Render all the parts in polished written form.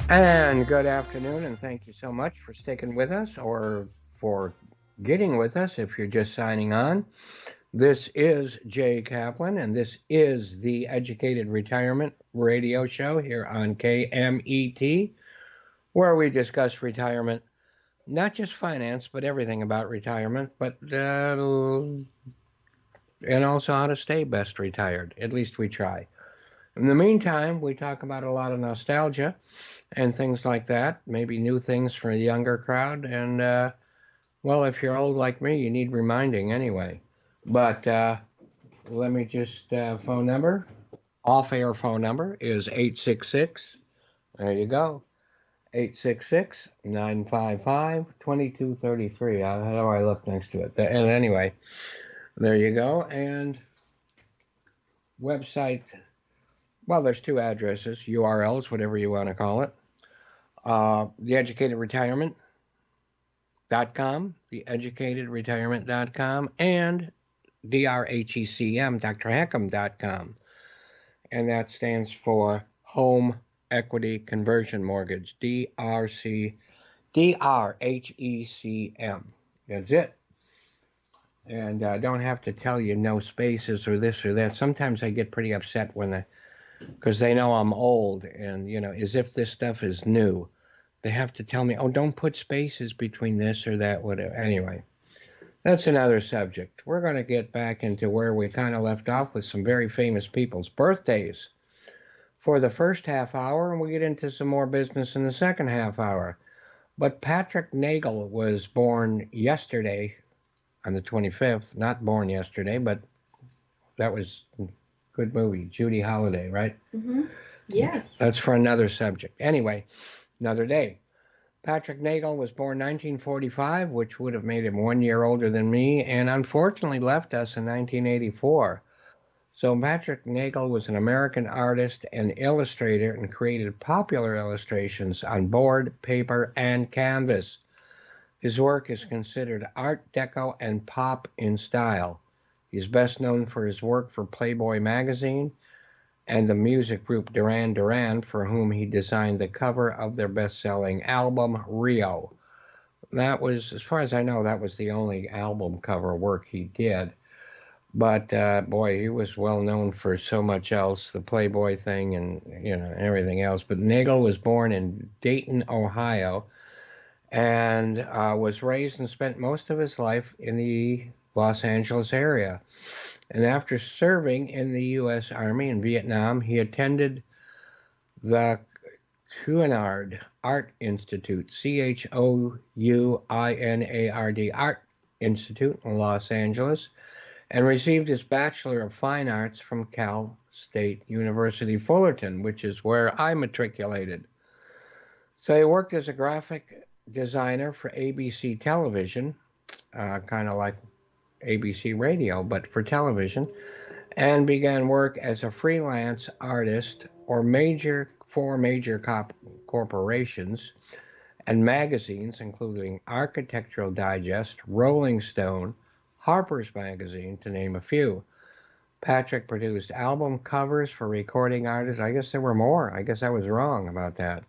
And good afternoon, and thank you so much for sticking with us or for getting with us if you're just signing on. This is Jay Kaplan, and this is the Educated Retirement Radio Show here on KMET, where we discuss retirement, not just finance, but everything about retirement, and also how to stay best retired. At least we try. In the meantime, we talk about a lot of nostalgia and things like that, maybe new things for a younger crowd. And, well, if you're old like me, you need reminding anyway. But let me just, phone number, off air phone number is 866. There you go. 866-955-2233. How do I look next to it? And anyway, there you go. And website, well, there's two addresses, URLs, whatever you want to call it. Theeducatedretirement.com, theeducatedretirement.com, and DRHECM, drheckham.com. And that stands for Home Equity Conversion Mortgage, DRHECM. That's it. And I don't have to tell you no spaces or this or that. Sometimes I get pretty upset because they know I'm old and, as if this stuff is new. They have to tell me, oh, don't put spaces between this or that, whatever. Anyway, that's another subject. We're going to get back into where we kind of left off with some very famous people's birthdays for the first half hour, and we'll get into some more business in the second half hour. But Patrick Nagle was born yesterday on the 25th. Not born yesterday, but that was good movie, Judy Holliday, right? Mm-hmm. Yes. That's for another subject. Anyway, another day. Patrick Nagle was born 1945, which would have made him 1 year older than me, and unfortunately left us in 1984. So Patrick Nagle was an American artist and illustrator and created popular illustrations on board, paper, and canvas. His work is considered Art Deco and pop in style. He's best known for his work for Playboy magazine and the music group Duran Duran, for whom he designed the cover of their best-selling album, Rio. That was, as far as I know, that was the only album cover work he did. But, boy, he was well known for so much else, the Playboy thing and, everything else. But Nagle was born in Dayton, Ohio, and was raised and spent most of his life in the Los Angeles area. And after serving in the U.S. Army in Vietnam, he attended the Chouinard Art Institute, Chouinard Art Institute in Los Angeles, and received his Bachelor of Fine Arts from Cal State University Fullerton, which is where I matriculated. So he worked as a graphic designer for ABC Television, kind of like ABC Radio, but for television, and began work as a freelance artist for major corporations and magazines, including Architectural Digest, Rolling Stone, Harper's Magazine, to name a few. Patrick produced album covers for recording artists. I guess there were more. I guess I was wrong about that.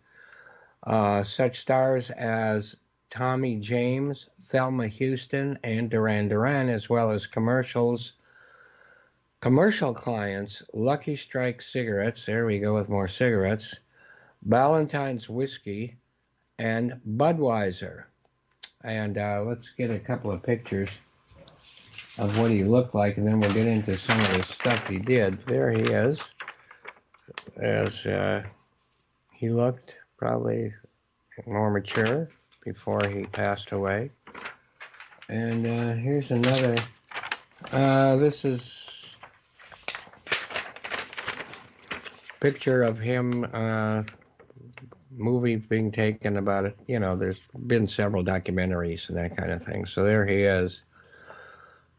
Such stars as Tommy James, Thelma Houston, and Duran Duran, as well as commercial clients, Lucky Strike cigarettes, there we go with more cigarettes, Ballantine's whiskey, and Budweiser. And let's get a couple of pictures of what he looked like, and then we'll get into some of the stuff he did. There he is, as he looked probably more mature before he passed away. And here's another. This is a picture of him, movie being taken about it. There's been several documentaries and that kind of thing. So there he is.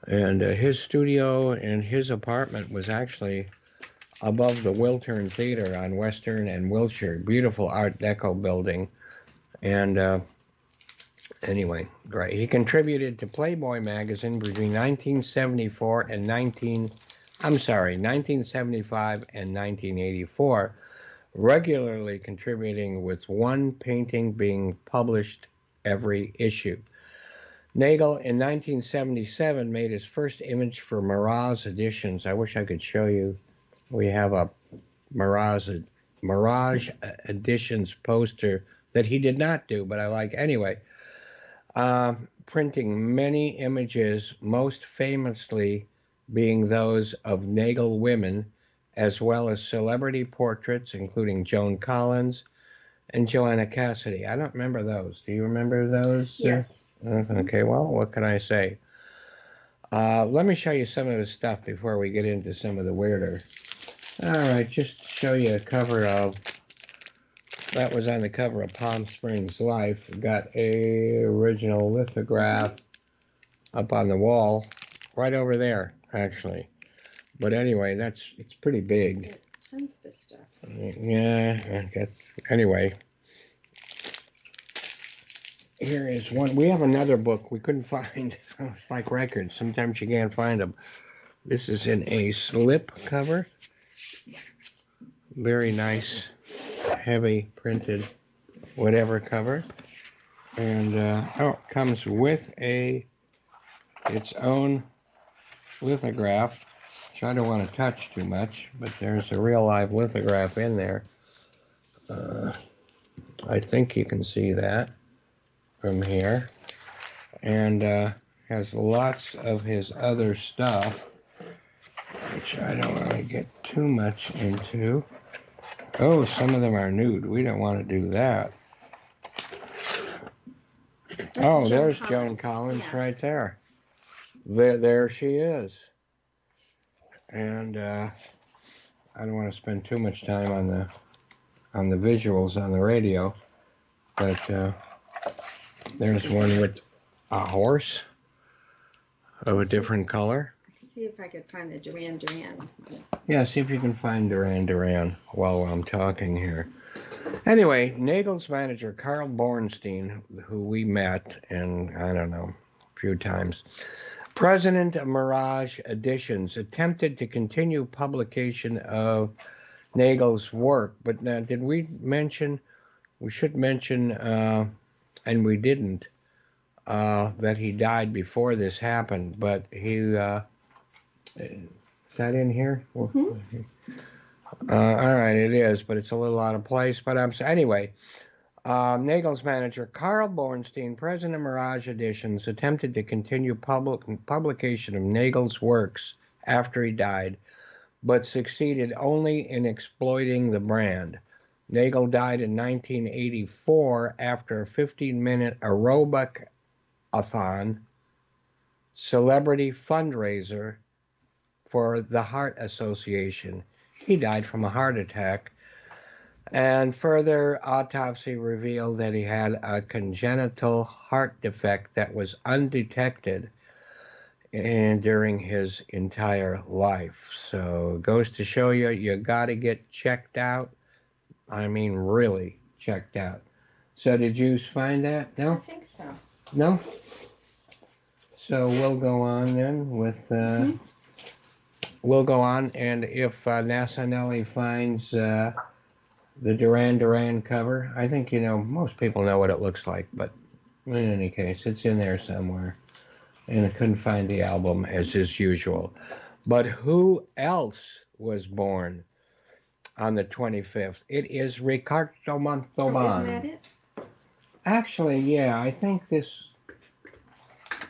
And his studio and his apartment was actually above the Wiltern Theater on Western and Wilshire. Beautiful Art Deco building. And anyway, great. He contributed to Playboy magazine between 1974 and 1975 and 1984, regularly contributing with one painting being published every issue. Nagle in 1977 made his first image for Mirage Editions. I wish I could show you. We have a Mirage Editions poster that he did not do, but I like anyway. Printing many images, most famously being those of Nagle women, as well as celebrity portraits, including Joan Collins and Joanna Cassidy. I don't remember those. Do you remember those? Yes. Okay, well, what can I say? Let me show you some of his stuff before we get into some of the weirder. All right, just to show you a cover of, that was on the cover of Palm Springs Life. Got a original lithograph up on the wall, right over there, actually. But anyway, it's pretty big. Yeah, tons of this stuff. Yeah, anyway. Here is one. We have another book we couldn't find. It's like records. Sometimes you can't find them. This is in a slip cover. Very nice, heavy printed whatever cover. And it comes with its own lithograph, which I don't want to touch too much, but there's a real live lithograph in there. I think you can see that from here. And has lots of his other stuff, which I don't want to get too much into. Oh, some of them are nude. We don't want to do that. Oh, there's Joan Collins right there. There she is. And I don't want to spend too much time on the visuals on the radio, but there's one with a horse of a different color. See if I could find the Duran Duran. Yeah, see if you can find Duran Duran while I'm talking here. Anyway, Nagle's manager, Carl Bornstein, who we met, and I don't know, a few times, president of Mirage Editions, attempted to continue publication of Nagle's work. But now, did we mention, we should mention, and we didn't, that he died before this happened, but he, is that in here? Mm-hmm. All right, it is, but it's a little out of place. But anyway, Nagle's manager, Carl Bornstein, president of Mirage Editions, attempted to continue publication of Nagle's works after he died, but succeeded only in exploiting the brand. Nagle died in 1984 after a 15-minute aerobic-a-thon celebrity fundraiser for the Heart Association. He died from a heart attack, and further autopsy revealed that he had a congenital heart defect that was undetected during his entire life. So it goes to show you, you got to get checked out. I mean, really checked out. So did you find that? No? I think so. No? So we'll go on then with... We'll go on, and if Nassanelli finds the Duran Duran cover, I think, most people know what it looks like, but in any case, it's in there somewhere. And I couldn't find the album, as is usual. But who else was born on the 25th? It is Ricardo Montalban. Oh, isn't that it? Actually, yeah, I think this...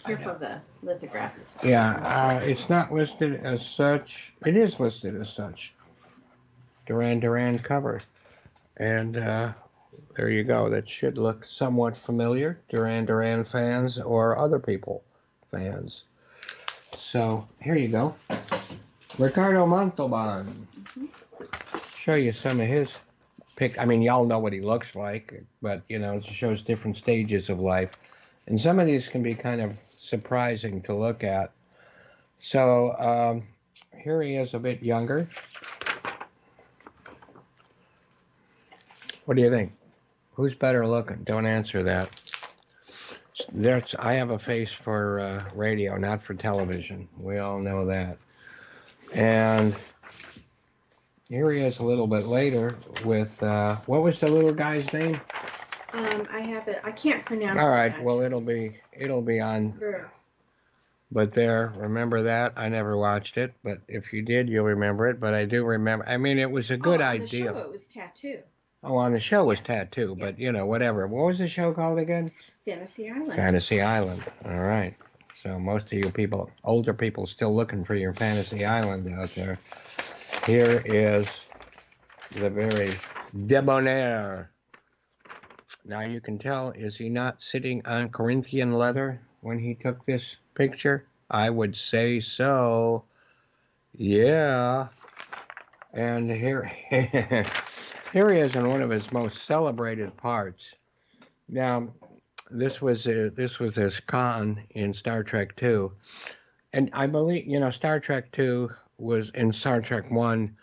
Careful, the lithograph is. Yeah, it's not listed as such. It is listed as such. Duran Duran cover. And there you go. That should look somewhat familiar. Duran Duran fans or other people fans. So here you go. Ricardo Montalban. Show you some of his I mean, y'all know what he looks like, but, it shows different stages of life. And some of these can be kind of surprising to look at. So here he is a bit younger. What do you think? Who's better looking? Don't answer that. I have a face for radio, not for television. We all know that. And here he is a little bit later with, what was the little guy's name? I have it. I can't pronounce it. All right, actually. well, it'll be on, Rook. but there, remember that? I never watched it, but if you did, you'll remember it, but I do remember, I mean, it was a good on idea. the show, it was tattoo. Oh, on the show was Yeah. tattoo, but whatever. What was the show called again? Fantasy Island. Fantasy Island. All right. So most of you people, older people, still looking for your Fantasy Island out there. Here is the very debonair. Now you can tell, is he not sitting on Corinthian leather when he took this picture? I would say so. Yeah. And here, here he is in one of his most celebrated parts. Now, this was his Khan in Star Trek II, and I believe Star Trek II was in Star Trek One,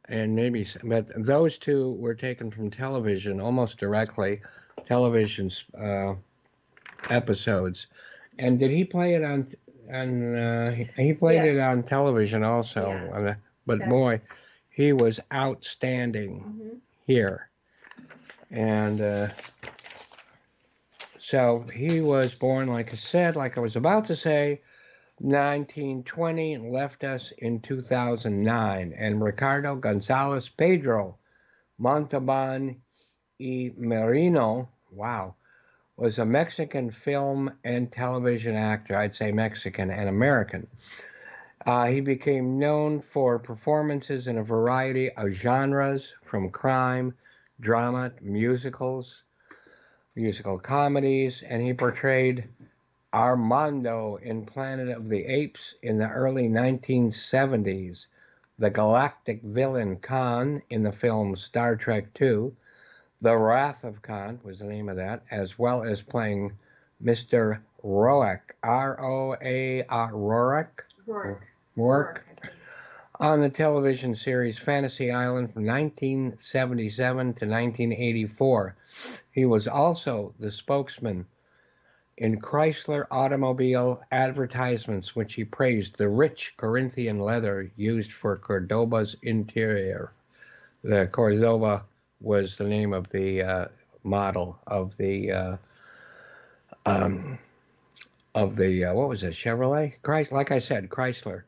and maybe, but those two were taken from television almost directly, television's episodes. And did he play it on? He played it Yes. on television also, Yeah. but boy, he was outstanding here, and. So he was born, like I said, like I was about to say, 1920 and left us in 2009. And Ricardo Gonzalez Pedro Montalban y Merino, wow, was a Mexican film and television actor. I'd say Mexican and American. He became known for performances in a variety of genres, from crime, drama, musical comedies, and he portrayed Armando in Planet of the Apes in the early 1970s, the galactic villain Khan in the film Star Trek II, The Wrath of Khan was the name of that, as well as playing Mr. Rourke, Rourke, on the television series Fantasy Island from 1977 to 1984. He was also the spokesman in Chrysler automobile advertisements, which he praised the rich Corinthian leather used for Cordoba's interior. The Cordova was the name of the model of the what was it, Chevrolet? Chrysler, like I said, Chrysler.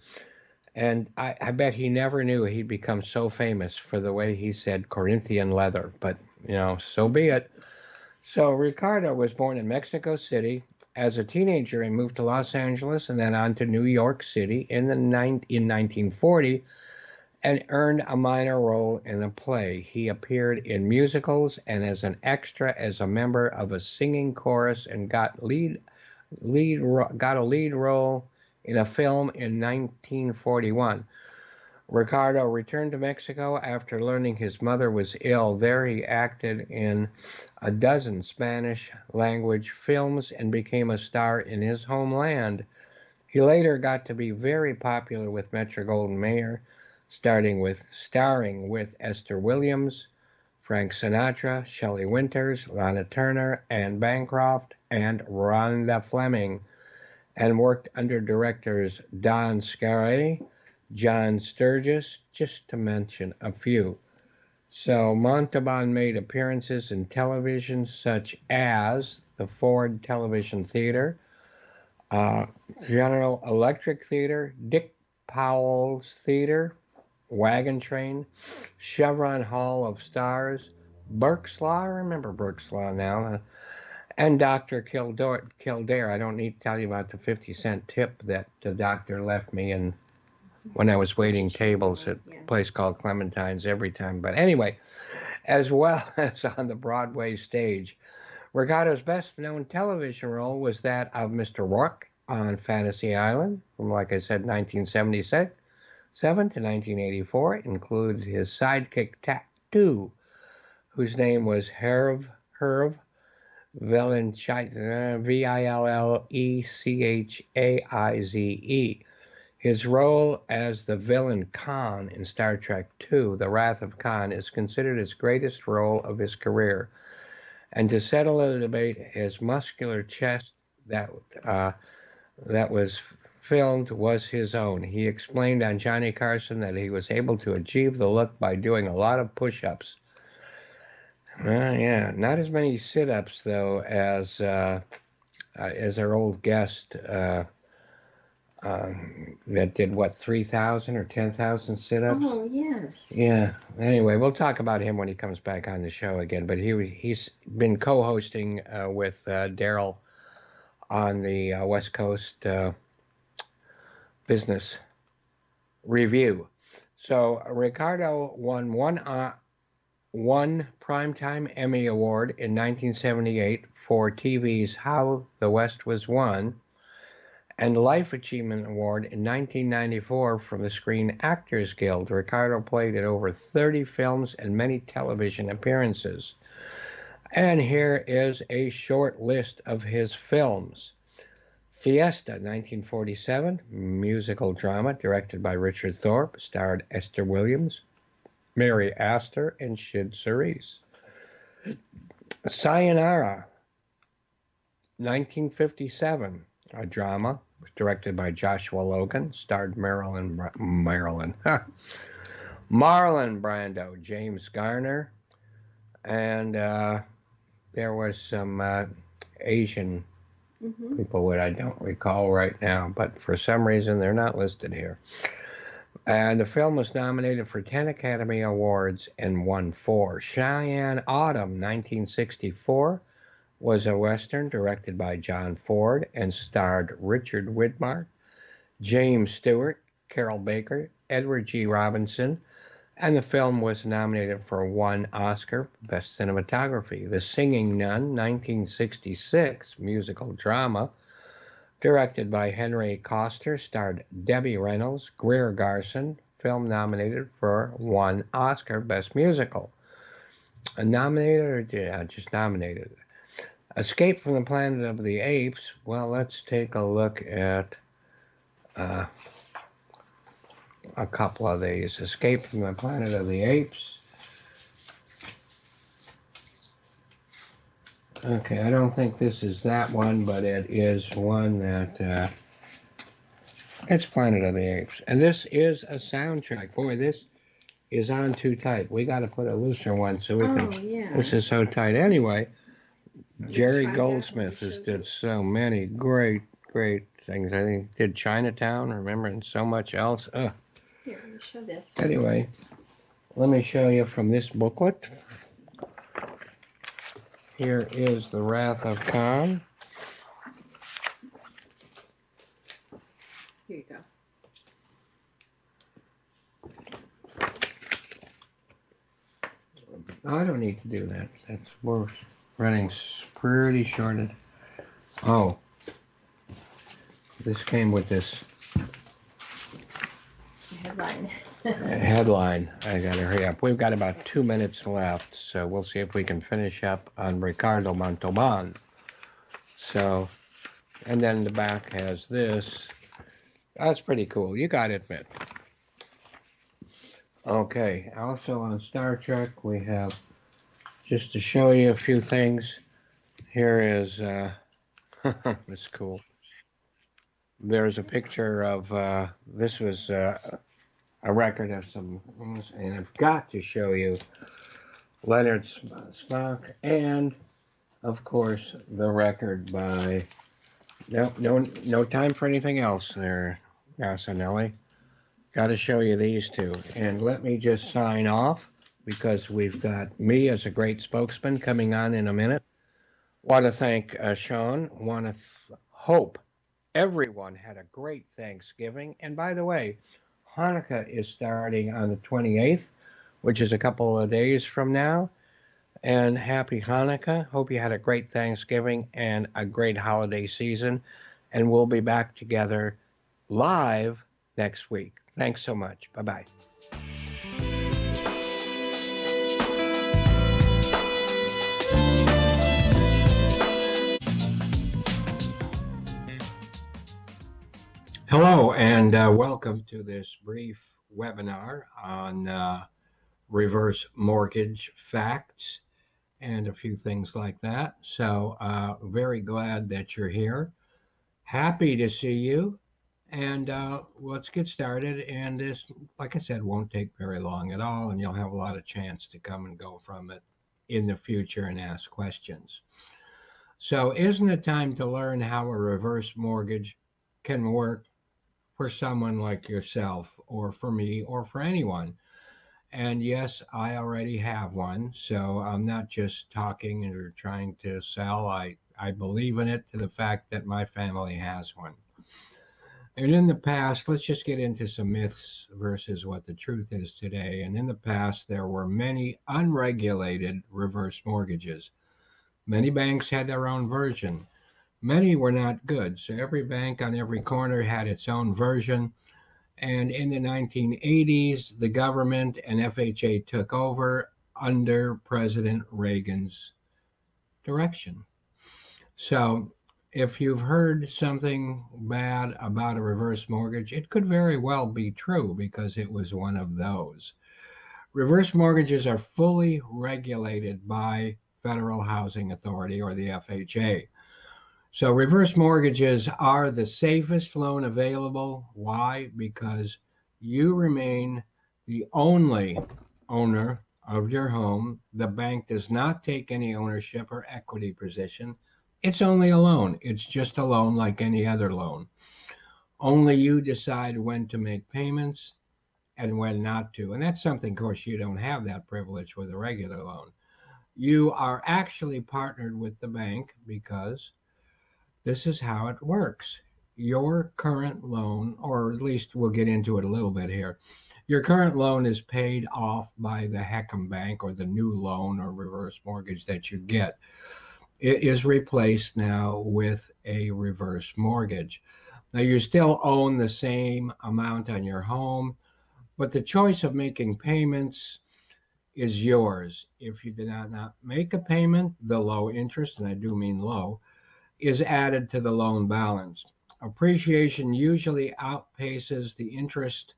And I bet he never knew he'd become so famous for the way he said Corinthian leather, but so be it. So Ricardo was born in Mexico City. As a teenager, he moved to Los Angeles and then on to New York City in 1940 and earned a minor role in a play. He appeared in musicals and as an extra as a member of a singing chorus and got a lead role in a film in 1941. Ricardo returned to Mexico after learning his mother was ill. There he acted in a dozen Spanish-language films and became a star in his homeland. He later got to be very popular with Metro-Goldwyn-Mayer, starring with Esther Williams, Frank Sinatra, Shelley Winters, Lana Turner, Anne Bancroft, and Rhonda Fleming, and worked under directors Don Scarry, John Sturgis, just to mention a few. So Montalban made appearances in television such as the Ford Television Theater, General Electric Theater, Dick Powell's Theater, Wagon Train, Chevron Hall of Stars, Burke's Law, I remember Burke's Law now, and Dr. Kildare. I don't need to tell you about the 50-cent tip that the doctor left me when I was waiting tables at a place called Clementine's every time. But anyway, as well as on the Broadway stage, Ricardo's best-known television role was that of Mr. Rook on Fantasy Island from, like I said, 1977 to 1984. It included his sidekick Tattoo, whose name was Herv Villenchaize, Villechaize. His role as the villain Khan in Star Trek II, The Wrath of Khan, is considered his greatest role of his career. And to settle the debate, his muscular chest that was filmed was his own. He explained on Johnny Carson that he was able to achieve the look by doing a lot of push-ups. Yeah, not as many sit-ups though as our old guest that did what, 3,000 or 10,000 sit-ups. Oh, yes. Yeah. Anyway, we'll talk about him when he comes back on the show again. But he's been co-hosting with Daryl on the West Coast Business Review. So Ricardo won one Primetime Emmy Award in 1978 for TV's How the West Was Won, and Life Achievement Award in 1994 from the Screen Actors Guild. Ricardo played in over 30 films and many television appearances. And here is a short list of his films. Fiesta, 1947, musical drama directed by Richard Thorpe, starred Esther Williams, Mary Astor, and Sid Cerise. Sayonara, 1957, a drama directed by Joshua Logan, starred Marlon Brando, James Garner, and there was some Asian people that I don't recall right now, but for some reason they're not listed here. And the film was nominated for 10 Academy Awards and won 4. Cheyenne Autumn, 1964, was a Western directed by John Ford and starred Richard Widmark, James Stewart, Carol Baker, Edward G. Robinson, and the film was nominated for 1 Oscar for Best Cinematography. The Singing Nun, 1966, musical drama, directed by Henry Coster, starred Debbie Reynolds, Greer Garson, film nominated for 1 Oscar, Best Musical. Nominated or just nominated? Escape from the Planet of the Apes. Well, let's take a look at a couple of these. Escape from the Planet of the Apes. Okay, I don't think this is that one, but it is one that it's Planet of the Apes. And this is a soundtrack. Boy, this is on too tight. We got to put a looser one so we can. Yeah. This is so tight. Anyway, Jerry Goldsmith has did so many great things. I think did Chinatown, remember, and so much else. Here, let me show this. Anyway, let me show you from this booklet. Here is The Wrath of Khan. Here you go. I don't need to do that. We're running pretty shorted. Oh, this came with this Headline. headline. I gotta hurry up. We've got about 2 minutes left, so we'll see if we can finish up on Ricardo Montalban. So, and then the back has this. That's pretty cool. You gotta admit. Okay. Also on Star Trek, we have, just to show you a few things. Here is it's cool. There's a picture of this was a record of some things, and I've got to show you Leonard Spock, and of course the record by no time for anything else there, Gasanelli. Got to show you these two, and let me just sign off because we've got me as a great spokesman coming on in a minute. Want to thank Sean. Want to hope everyone had a great Thanksgiving, and by the way, Hanukkah is starting on the 28th, which is a couple of days from now. And happy Hanukkah. Hope you had a great Thanksgiving and a great holiday season. And we'll be back together live next week. Thanks so much. Bye-bye. Hello, and welcome to this brief webinar on reverse mortgage facts and a few things like that. So very glad that you're here. Happy to see you. And let's get started. And this, like I said, won't take very long at all, and you'll have a lot of chance to come and go from it in the future and ask questions. So, isn't it time to learn how a reverse mortgage can work for someone like yourself, or for me, or for anyone? And yes, I already have one, so I'm not just talking or trying to sell. I believe in it to the fact that my family has one. And in the past, let's just get into some myths versus what the truth is today. And in the past, there were many unregulated reverse mortgages. Many banks had their own version. Many were not good. So every bank on every corner had its own version. And in the 1980s, the government and FHA took over under President Reagan's direction. So if you've heard something bad about a reverse mortgage, it could very well be true because it was one of those. Reverse mortgages are fully regulated by Federal Housing Authority or the FHA. So reverse mortgages are the safest loan available. Why? Because you remain the only owner of your home. The bank does not take any ownership or equity position. It's only a loan. It's just a loan like any other loan. Only you decide when to make payments and when not to. And that's something, of course, you don't have that privilege with a regular loan. You are actually partnered with the bank because this is how it works. Your current loan, or at least we'll get into it a little bit here, your current loan is paid off by the HECM bank or the new loan or reverse mortgage that you get. It is replaced now with a reverse mortgage. Now, you still own the same amount on your home, but the choice of making payments is yours. If you do not make a payment, the low interest, and I do mean low, is added to the loan balance. Appreciation usually outpaces the interest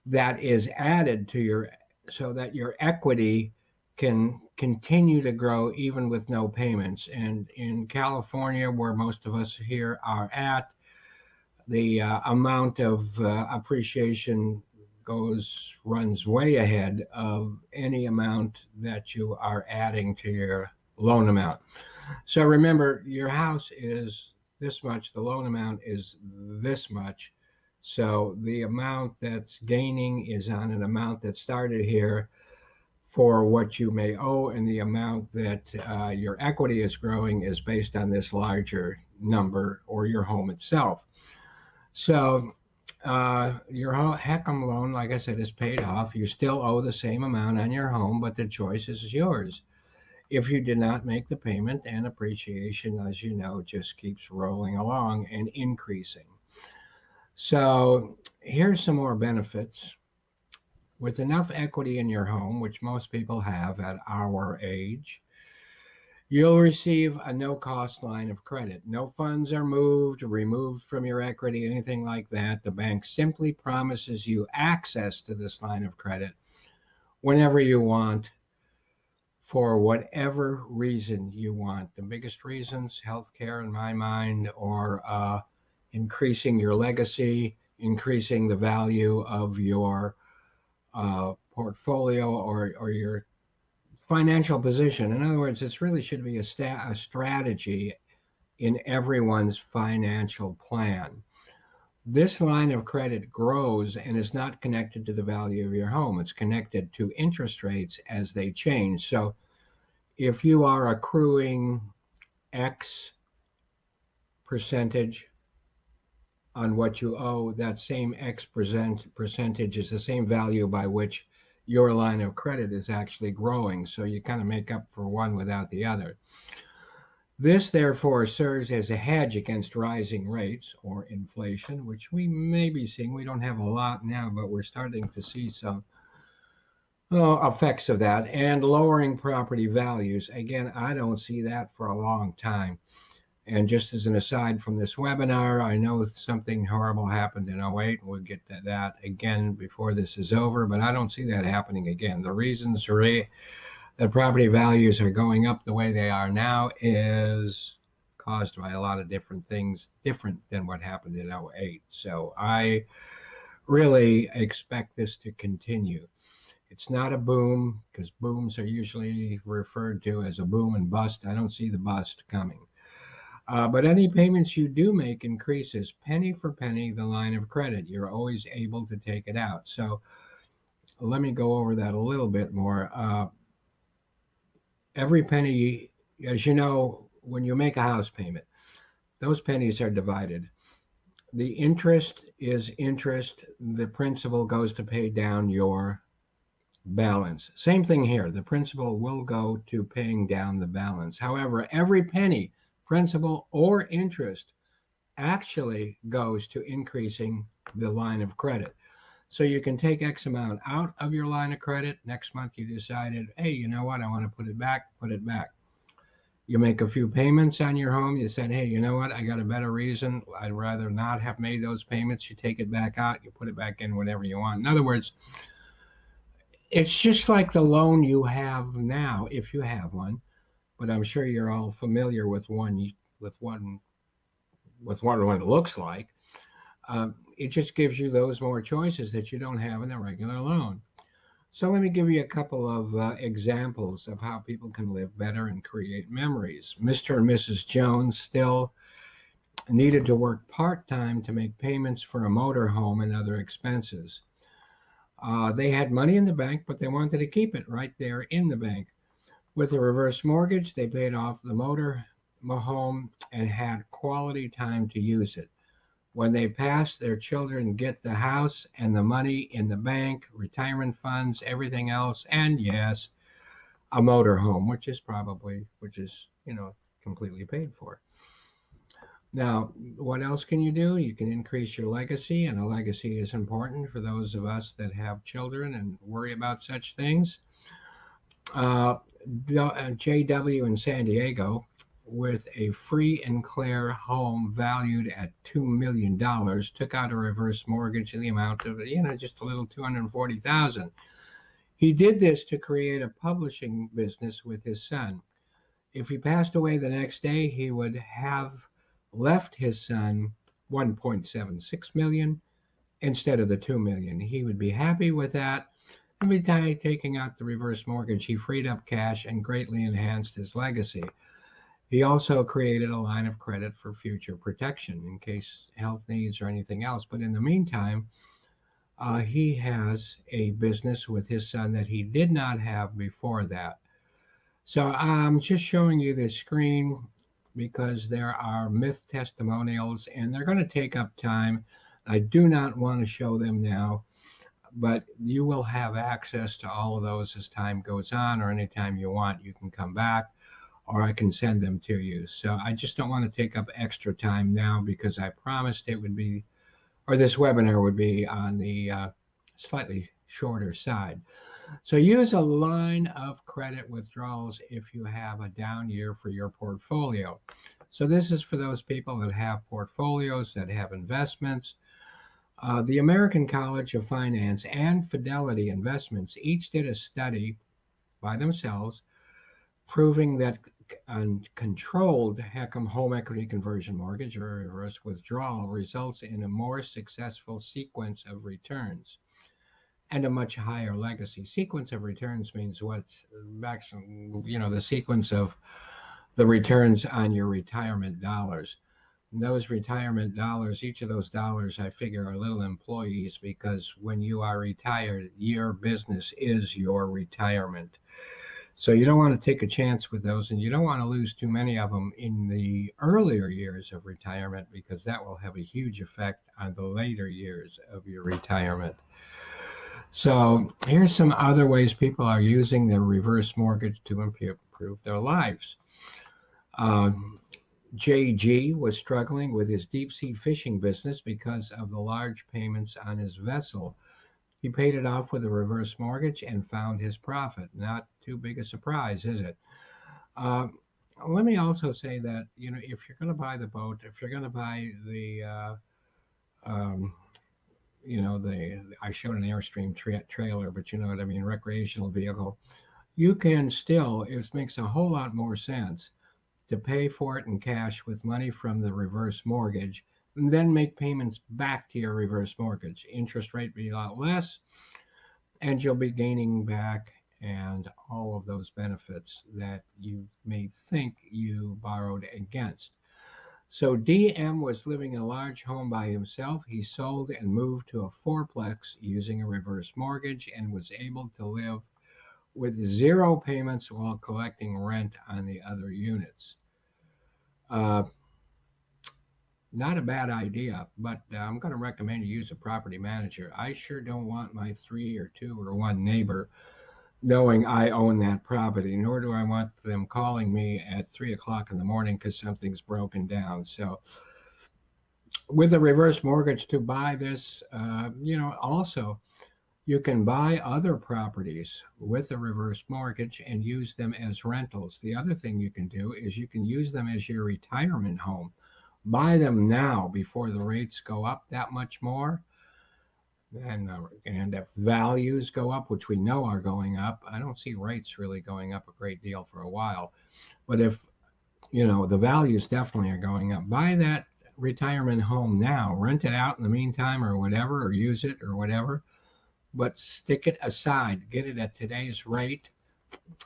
that is added to your, so that your equity can continue to grow even with no payments. And in California, where most of us here are at, the amount of appreciation runs way ahead of any amount that you are adding to your loan amount. So remember, your house is this much, the loan amount is this much. So the amount that's gaining is on an amount that started here for what you may owe, and the amount that your equity is growing is based on this larger number or your home itself. So your HECM loan, like I said, is paid off. You still owe the same amount on your home, but the choice is yours. If you did not make the payment, and appreciation, as you know, just keeps rolling along and increasing. So here's some more benefits. With enough equity in your home, which most people have at our age, you'll receive a no-cost line of credit. No funds are moved or removed from your equity, anything like that. The bank simply promises you access to this line of credit whenever you want, for whatever reason you want. The biggest reasons, healthcare in my mind, or increasing your legacy, increasing the value of your portfolio, or your financial position. In other words, this really should be a strategy in everyone's financial plan. This line of credit grows and is not connected to the value of your home. It's connected to interest rates as they change. So if you are accruing X percentage on what you owe, that same X percentage is the same value by which your line of credit is actually growing. So you kind of make up for one without the other. This, therefore, serves as a hedge against rising rates or inflation, which we may be seeing. We don't have a lot now, but we're starting to see some effects of that, and lowering property values. Again, I don't see that for a long time. And just as an aside from this webinar, I know something horrible happened in '08. We'll get to that again before this is over, but I don't see that happening again. The reasons that property values are going up the way they are now is caused by a lot of different things, different than what happened in '08. So I really expect this to continue. It's not a boom, because booms are usually referred to as a boom and bust. I don't see the bust coming. But any payments you do make increases penny for penny the line of credit. You're always able to take it out. So let me go over that a little bit more. Every penny, as you know, when you make a house payment, those pennies are divided. The interest is interest. The principal goes to pay down your balance. Same thing here. The principal will go to paying down the balance. However, every penny, principal or interest, actually goes to increasing the line of credit. So you can take X amount out of your line of credit. Next month you decided, hey, you know what? I want to put it back, put it back. You make a few payments on your home. You said, hey, you know what? I got a better reason. I'd rather not have made those payments. You take it back out. You put it back in whenever you want. In other words, it's just like the loan you have now, if you have one. But I'm sure you're all familiar with one, with one, with what it looks like. It just gives you those more choices that you don't have in a regular loan. So let me give you a couple of examples of how people can live better and create memories. Mr. and Mrs. Jones still needed to work part-time to make payments for a motor home and other expenses. They had money in the bank, but they wanted to keep it right there in the bank. With a reverse mortgage, they paid off the motor home and had quality time to use it. When they pass, their children get the house and the money in the bank, retirement funds, everything else, and yes, a motor home, which is, completely paid for. Now, what else can you do? You can increase your legacy, and a legacy is important for those of us that have children and worry about such things. JW in San Diego, with a free and clear home valued at $2 million, took out a reverse mortgage in the amount of, just a little 240,000. He did this to create a publishing business with his son. If he passed away the next day, he would have left his son 1.76 million instead of the 2 million. He would be happy with that. And by taking out the reverse mortgage, he freed up cash and greatly enhanced his legacy. He also created a line of credit for future protection in case health needs or anything else. But in the meantime, he has a business with his son that he did not have before that. So I'm just showing you this screen because there are myth testimonials and they're going to take up time. I do not want to show them now, but you will have access to all of those as time goes on, or anytime you want, you can come back, or I can send them to you. So I just don't want to take up extra time now because I promised it would be, or this webinar would be on the slightly shorter side. So use a line of credit withdrawals if you have a down year for your portfolio. So this is for those people that have portfolios, that have investments. The American College of Finance and Fidelity Investments each did a study by themselves proving that controlled home equity conversion mortgage or reverse withdrawal results in a more successful sequence of returns and a much higher legacy. Sequence of returns means what's maximum, the sequence of the returns on your retirement dollars. And those retirement dollars, each of those dollars, I figure, are little employees because when you are retired, your business is your retirement. So you don't want to take a chance with those, and you don't want to lose too many of them in the earlier years of retirement because that will have a huge effect on the later years of your retirement. So here's some other ways people are using their reverse mortgage to improve their lives. JG was struggling with his deep sea fishing business because of the large payments on his vessel. He paid it off with a reverse mortgage and found his profit. Not too big a surprise, is it? Let me also say that, if you're going to buy the boat, if you're going to buy I showed an Airstream trailer, but you know what I mean, recreational vehicle, you can still, it makes a whole lot more sense to pay for it in cash with money from the reverse mortgage, and then make payments back to your reverse mortgage. Interest rate be a lot less, and you'll be gaining back and all of those benefits that you may think you borrowed against. So DM was living in a large home by himself. He sold and moved to a fourplex using a reverse mortgage and was able to live with zero payments while collecting rent on the other units. Uh, Not a bad idea, but I'm going to recommend you use a property manager. I sure don't want my 3 or 2 or 1 neighbor knowing I own that property, nor do I want them calling me at 3 o'clock in the morning because something's broken down. So, with a reverse mortgage to buy this, also you can buy other properties with a reverse mortgage and use them as rentals. The other thing you can do is you can use them as your retirement home. Buy them now before the rates go up that much more. And if values go up, which we know are going up, I don't see rates really going up a great deal for a while. But if, the values definitely are going up, buy that retirement home now, rent it out in the meantime or whatever, or use it or whatever, but stick it aside, get it at today's rate.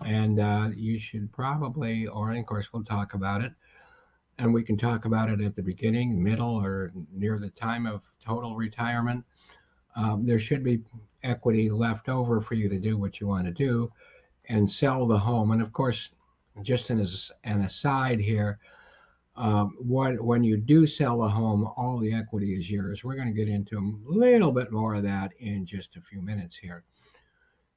And you should probably, or of course, we'll talk about it. And we can talk about it at the beginning, middle, or near the time of total retirement. There should be equity left over for you to do what you want to do and sell the home. And of course, just as an aside here, when you do sell a home, all the equity is yours. We're going to get into a little bit more of that in just a few minutes here.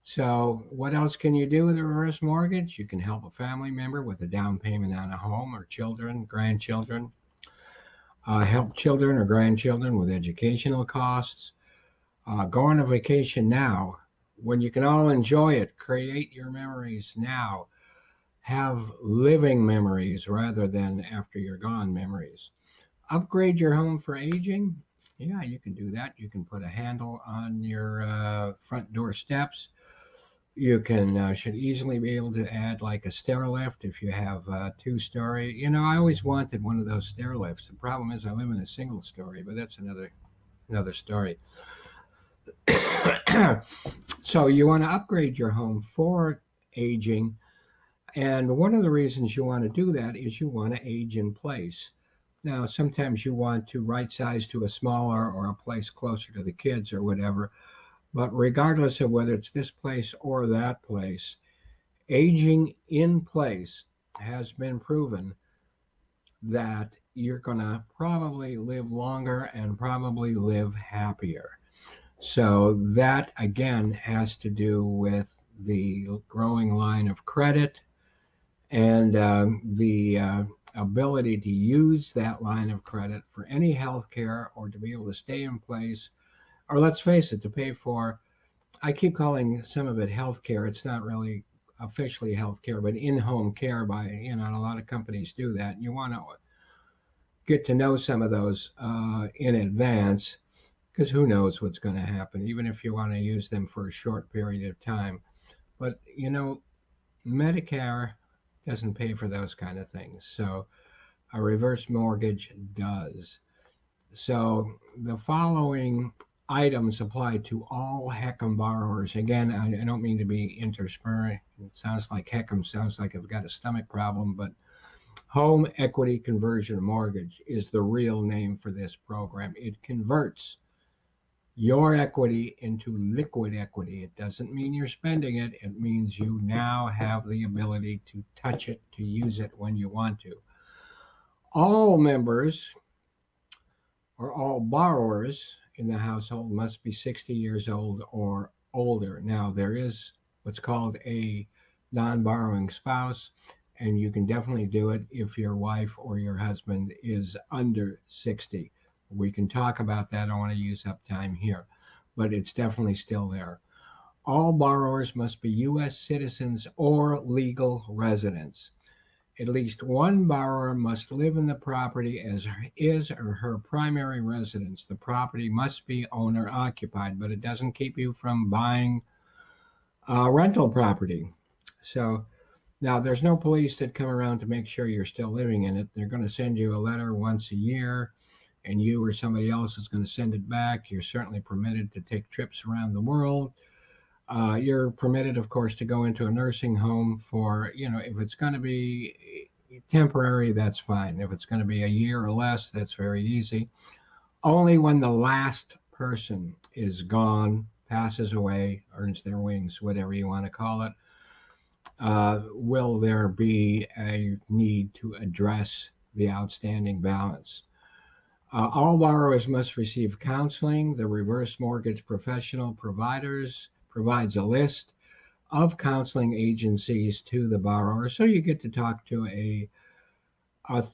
So, what else can you do with a reverse mortgage? You can help a family member with a down payment on a home, or children, grandchildren. Help children or grandchildren with educational costs. Go on a vacation now when you can all enjoy it. Create your memories now. Have living memories rather than after you're gone memories. Upgrade your home for aging. Yeah, you can do that. You can put a handle on your front door steps. You can should easily be able to add like a stair lift if you have a 2-story. I always wanted one of those stair lifts. The problem is I live in a single story, but that's another story. So you want to upgrade your home for aging, and one of the reasons you want to do that is you want to age in place. Now, sometimes you want to right size to a smaller or a place closer to the kids or whatever, but regardless of whether it's this place or that place, aging in place has been proven that you're going to probably live longer and probably live happier. So that again has to do with the growing line of credit and the ability to use that line of credit for any health care or to be able to stay in place, or let's face it, to pay for, I keep calling some of it health care. It's not really officially health care, but in-home care by, and a lot of companies do that. And you want to get to know some of those in advance, because who knows what's going to happen, even if you want to use them for a short period of time. But, Medicare doesn't pay for those kind of things. So a reverse mortgage does. So the following items apply to all HECM borrowers. Again, I don't mean to be interspersing. It sounds like HECM sounds like I've got a stomach problem, but home equity conversion mortgage is the real name for this program. It converts your equity into liquid equity. It doesn't mean you're spending it. It means you now have the ability to touch it, to use it when you want to. All members or all borrowers in the household must be 60 years old or older. Now, there is what's called a non-borrowing spouse, and you can definitely do it if your wife or your husband is under 60. We can talk about that. I don't want to use up time here, but it's definitely still there. All borrowers must be U.S. citizens or legal residents. At least one borrower must live in the property as his or her primary residence. The property must be owner occupied, but it doesn't keep you from buying rental property. So Now, there's no police that come around to make sure you're still living in it. They're going to send you a letter once a year, and you or somebody else is going to send it back. You're certainly permitted to take trips around the world. You're permitted, of course, to go into a nursing home for, if it's going to be temporary, that's fine. If it's going to be a year or less, that's very easy. Only when the last person is gone, passes away, earns their wings, whatever you want to call it, will there be a need to address the outstanding balance. All borrowers must receive counseling. The reverse mortgage professional provides a list of counseling agencies to the borrower. So you get to talk to a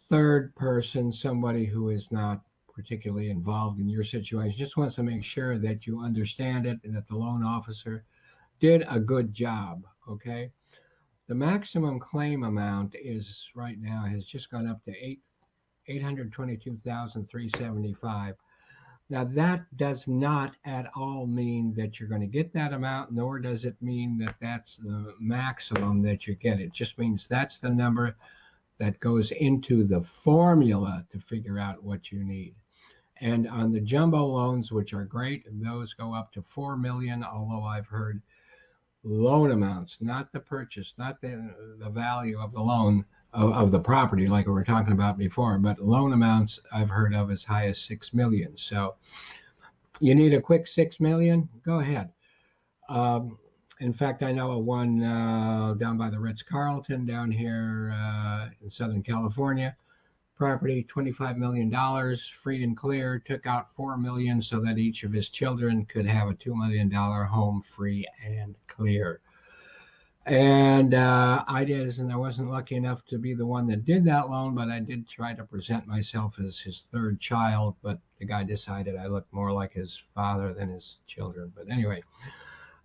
third person, somebody who is not particularly involved in your situation, just wants to make sure that you understand it and that the loan officer did a good job. Okay. The maximum claim amount is right now has just gone up to 822,375. Now that does not at all mean that you're going to get that amount, nor does it mean that that's the maximum that you get. It just means that's the number that goes into the formula to figure out what you need. And on the jumbo loans, which are great, those go up to 4 million, although I've heard loan amounts, not the purchase, not the value of the loan of the property like we were talking about before, but loan amounts I've heard of as high as 6 million. So you need a quick 6 million, go ahead. In fact, I know of one down by the Ritz-Carlton down here in Southern California. Property, $25 million, free and clear, took out $4 million so that each of his children could have a $2 million home free and clear. And I wasn't lucky enough to be the one that did that loan, but I did try to present myself as his third child, but the guy decided I looked more like his father than his children. But anyway,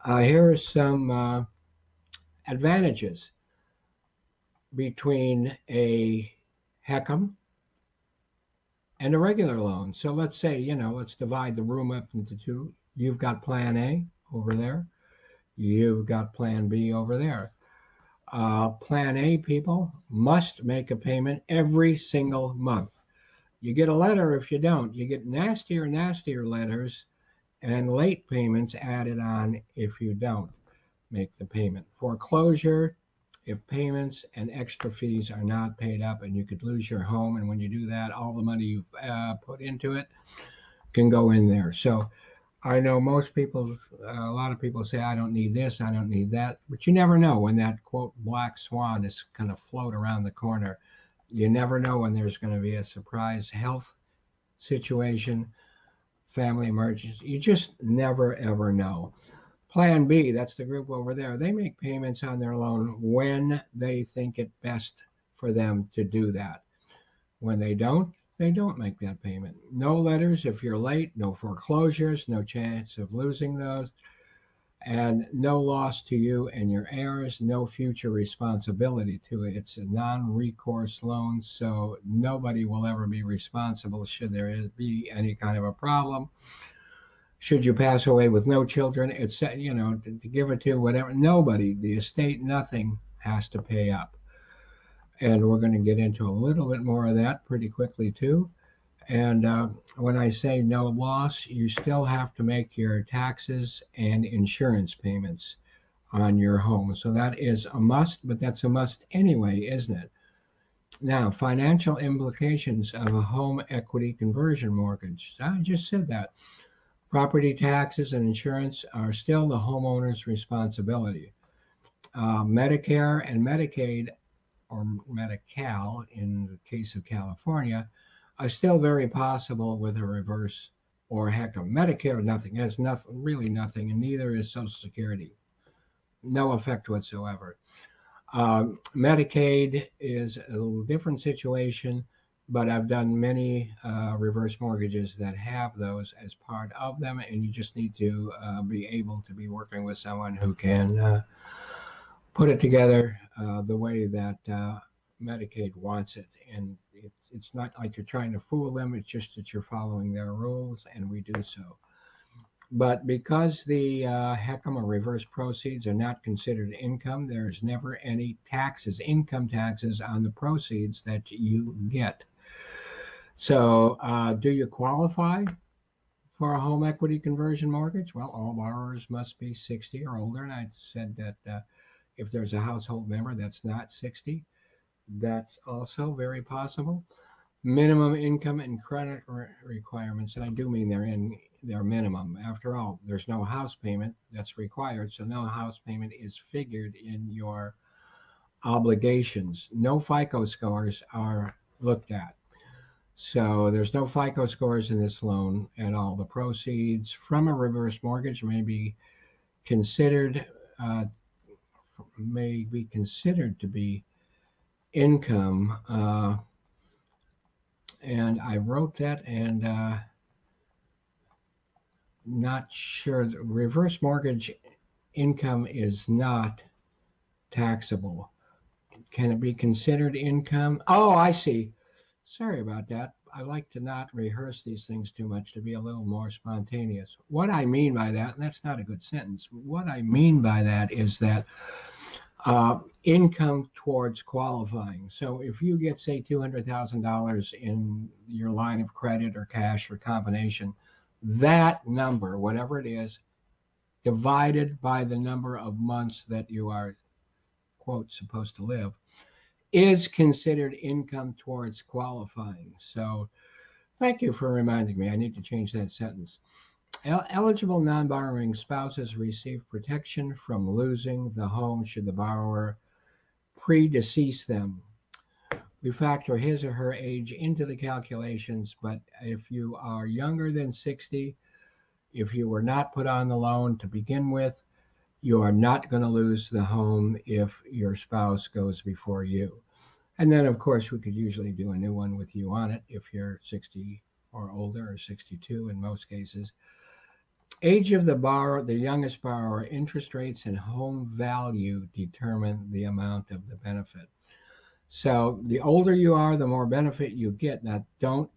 here are some advantages between a HECM and a regular loan. So let's say, let's divide the room up into two. You've got plan A over there. You've got plan B over there. Plan A people must make a payment every single month. You get a letter if you don't. You get nastier letters and late payments added on if you don't make the payment. Foreclosure, if payments and extra fees are not paid up, and you could lose your home. And when you do that, all the money you've put into it can go in there. So I know a lot of people say, I don't need this, I don't need that. But you never know when that, quote, black swan is going to float around the corner. You never know when there's going to be a surprise health situation, family emergency. You just never, ever know. Plan B, that's the group over there. They make payments on their loan when they think it best for them to do that. When they don't make that payment. No letters if you're late, no foreclosures, no chance of losing those, and no loss to you and your heirs, no future responsibility to it. It's a non-recourse loan, so nobody will ever be responsible should there be any kind of a problem. Should you pass away with no children, it's, to give it to whatever, nobody, the estate, nothing has to pay up. And we're going to get into a little bit more of that pretty quickly too. And when I say no loss, you still have to make your taxes and insurance payments on your home. So that is a must, but that's a must anyway, isn't it? Now, financial implications of a home equity conversion mortgage. I just said that. Property taxes and insurance are still the homeowner's responsibility. Medicare and Medicaid, or Medi-Cal in the case of California, are still very possible with a reverse or HECM. Medicare, nothing, has nothing, really nothing, and neither is Social Security. No effect whatsoever. Medicaid is a different situation, but I've done many reverse mortgages that have those as part of them, and you just need to be able to be working with someone who can put it together the way that Medicaid wants it. And it's not like you're trying to fool them, it's just that you're following their rules, and we do so. But because the HECM or reverse proceeds are not considered income, there's never any taxes, income taxes on the proceeds that you get. So, do you qualify for a home equity conversion mortgage? Well, all borrowers must be 60 or older. And I said that if there's a household member that's not 60, that's also very possible. Minimum income and credit requirements, and I do mean they're minimum. After all, there's no house payment that's required, so no house payment is figured in your obligations. No FICO scores are looked at. So there's no FICO scores in this loan at all. The proceeds from a reverse mortgage considered uh, may be considered to be income. And I wrote that, and not sure. Reverse mortgage income is not taxable. Can it be considered income? Oh, I see. Sorry about that. I like to not rehearse these things too much, to be a little more spontaneous. What I mean by that, and that's not a good sentence, what I mean by that is that income towards qualifying. So if you get, say, $200,000 in your line of credit or cash or combination, that number, whatever it is, divided by the number of months that you are, quote, supposed to live, is considered income towards qualifying. So thank you for reminding me. I need to change that sentence. Eligible non borrowing spouses receive protection from losing the home should the borrower predecease them. We factor his or her age into the calculations, but if you are younger than 60, if you were not put on the loan to begin with, you are not going to lose the home if your spouse goes before you. And then, of course, we could usually do a new one with you on it if you're 60 or older, or 62 in most cases. Age of the borrower, the youngest borrower, interest rates, and home value determine the amount of the benefit. So the older you are, the more benefit you get. Now, don't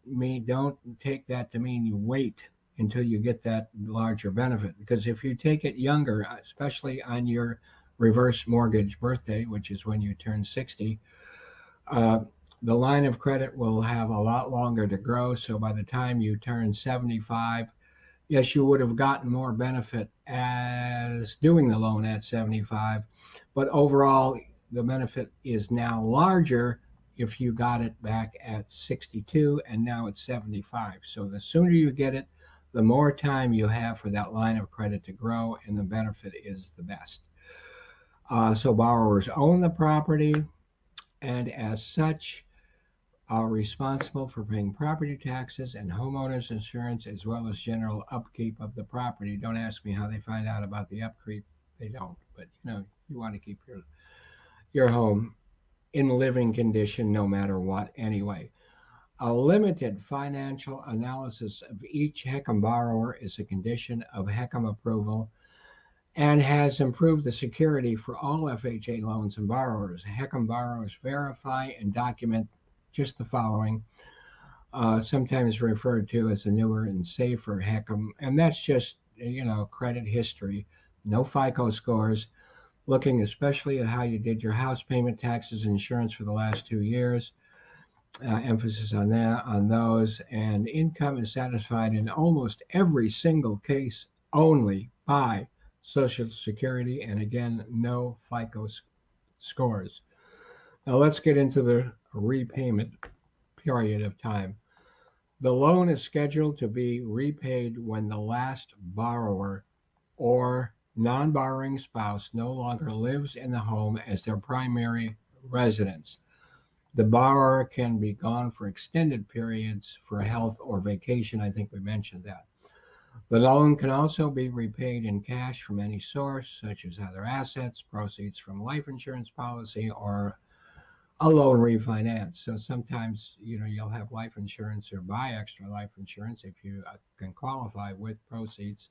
take that to mean you wait until you get that larger benefit, because if you take it younger, especially on your reverse mortgage birthday, which is when you turn 60, uh, the line of credit will have a lot longer to grow. So by the time you turn 75, yes, you would have gotten more benefit as doing the loan at 75, but overall, the benefit is now larger if you got it back at 62 and now it's 75. So the sooner you get it, the more time you have for that line of credit to grow, and the benefit is the best. So borrowers own the property, and as such, are responsible for paying property taxes and homeowners insurance, as well as general upkeep of the property. Don't ask me how they find out about the upkeep. They don't, but you want to keep your home in living condition no matter what anyway. A limited financial analysis of each HECM borrower is a condition of HECM approval and has improved the security for all FHA loans and borrowers. HECM borrowers verify and document just the following, sometimes referred to as the newer and safer HECM, and that's just credit history, no FICO scores, looking especially at how you did your house payment, taxes, insurance for the last 2 years. Emphasis on that, on those, and income is satisfied in almost every single case only by Social Security, and again, no FICO scores. Now let's get into the repayment period of time. The loan is scheduled to be repaid when the last borrower or non-borrowing spouse no longer lives in the home as their primary residence. The borrower can be gone for extended periods for health or vacation. I think we mentioned that. The loan can also be repaid in cash from any source, such as other assets, proceeds from life insurance policy, or a loan refinance. So sometimes, you'll have life insurance or buy extra life insurance if you can qualify with proceeds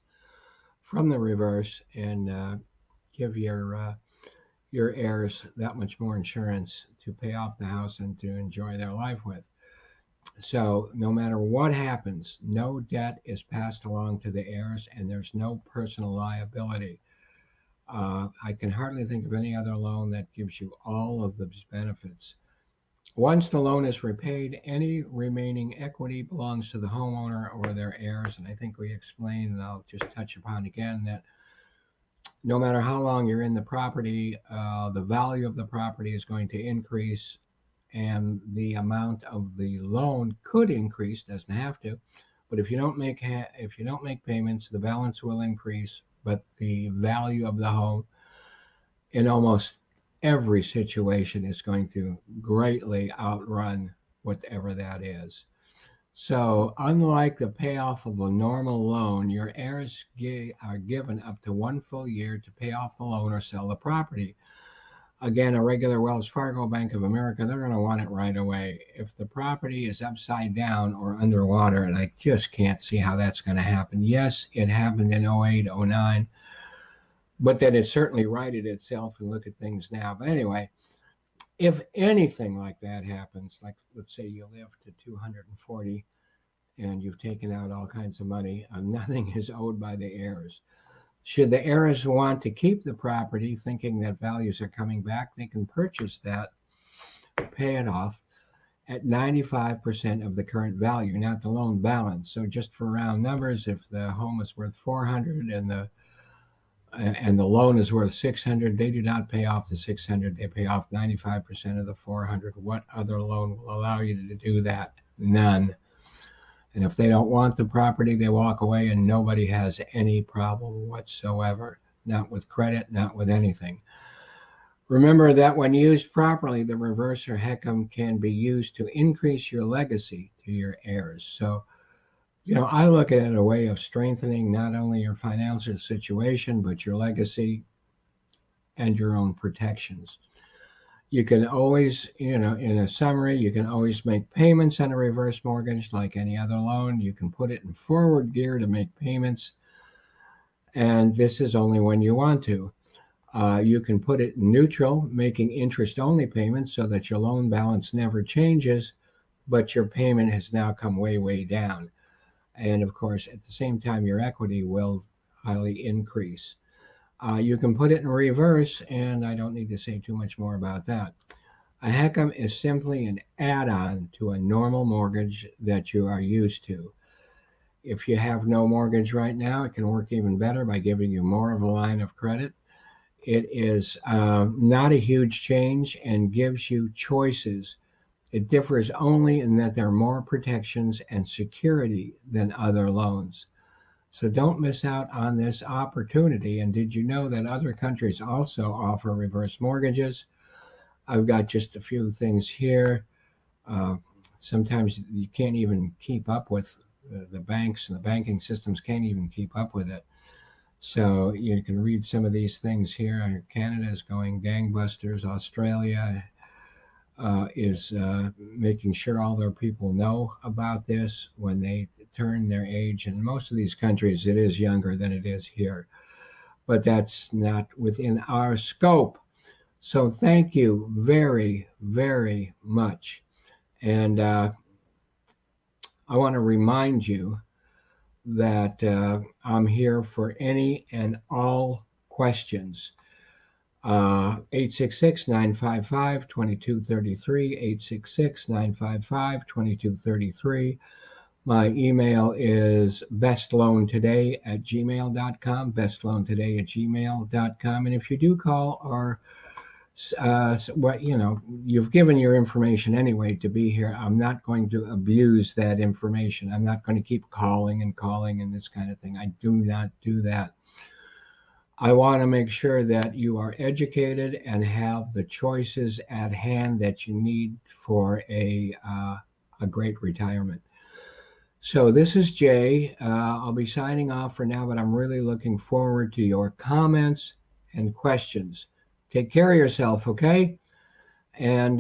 from the reverse, and give your heirs that much more insurance to pay off the house and to enjoy their life with. So no matter what happens, no debt is passed along to the heirs, and there's no personal liability. I can hardly think of any other loan that gives you all of those benefits. Once the loan is repaid, any remaining equity belongs to the homeowner or their heirs. And I think we explained, and I'll just touch upon again, that no matter how long you're in the property, the value of the property is going to increase, and the amount of the loan could increase, doesn't have to. But if you don't make payments, the balance will increase, but the value of the home in almost every situation is going to greatly outrun whatever that is. So, unlike the payoff of a normal loan, your heirs are given up to 1 full year to pay off the loan or sell the property. Again, a regular Wells Fargo, Bank of America, they're going to want it right away. If the property is upside down or underwater, and I just can't see how that's going to happen. Yes, it happened in 08, 09, but then it certainly righted itself, and look at things now. But anyway, if anything like that happens, like let's say you live to 240 and you've taken out all kinds of money, nothing is owed by the heirs. Should the heirs want to keep the property thinking that values are coming back, they can purchase that, pay it off at 95% of the current value, not the loan balance. So just for round numbers, if the home is worth 400 and the loan is worth 600, they do not pay off the 600, they pay off 95% of the 400. What other loan will allow you to do that? None. And if they don't want the property, they walk away, and nobody has any problem whatsoever. Not with credit, not with anything. Remember that when used properly, the reverse or HECM can be used to increase your legacy to your heirs. So, I look at it as a way of strengthening not only your financial situation, but your legacy and your own protections. You can always, in a summary, you can always make payments on a reverse mortgage like any other loan. You can put it in forward gear to make payments, and this is only when you want to. You can put it in neutral, making interest-only payments so that your loan balance never changes, but your payment has now come way, way down. And of course, at the same time, your equity will highly increase. You can put it in reverse, and I don't need to say too much more about that. A HECM is simply an add-on to a normal mortgage that you are used to. If you have no mortgage right now, it can work even better by giving you more of a line of credit. It is not a huge change and gives you choices. It differs only in that there are more protections and security than other loans. So don't miss out on this opportunity. And did you know that other countries also offer reverse mortgages? I've got just a few things here. Sometimes you can't even keep up with the banks, and the banking systems can't even keep up with it. So you can read some of these things here. Canada is going gangbusters. Australia is making sure all their people know about this when they turn their age. And most of these countries, it is younger than it is here. But that's not within our scope. So thank you very, very much. And I want to remind you that I'm here for any and all questions. 866-955-2233, 866-955-2233. My email is bestloantoday@gmail.com, bestloantoday@gmail.com. And if you do call or you've given your information anyway to be here. I'm not going to abuse that information. I'm not going to keep calling and this kind of thing. I do not do that. I want to make sure that you are educated and have the choices at hand that you need for a great retirement. So this is Jay. I'll be signing off for now, but I'm really looking forward to your comments and questions. Take care of yourself, okay? And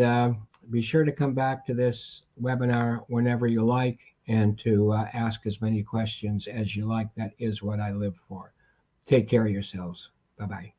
be sure to come back to this webinar whenever you like, and to ask as many questions as you like. That is what I live for. Take care of yourselves. Bye-bye.